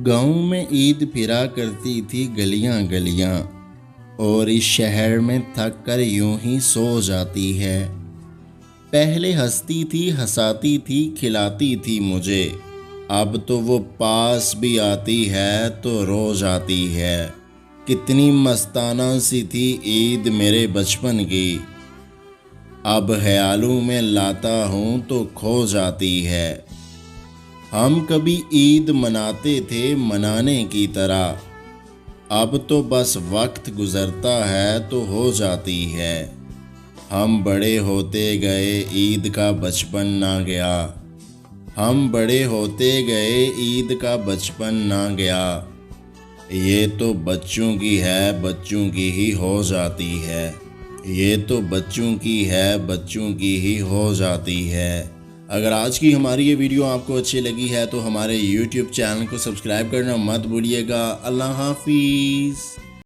गाँव में ईद फिरा करती थी गलियां गलियां, और इस शहर में थक कर यूं ही सो जाती है। पहले हंसती थी, हंसाती थी, खिलाती थी मुझे। अब तो वो पास भी आती है तो रो जाती है। कितनी मस्ताना सी थी ईद मेरे बचपन की, अब ख्यालों में लाता हूँ तो खो जाती है। हम कभी ईद मनाते थे मनाने की तरह, अब तो बस वक्त गुजरता है तो हो जाती है। हम बड़े होते गए ईद का बचपन ना गया, हम बड़े होते गए ईद का बचपन ना गया। ये तो बच्चों की है, बच्चों की ही हो जाती है। ये तो बच्चों की है, बच्चों की ही हो जाती है। अगर आज की हमारी ये वीडियो आपको अच्छी लगी है तो हमारे YouTube चैनल को सब्सक्राइब करना मत भूलिएगा। अल्लाह हाफिज़।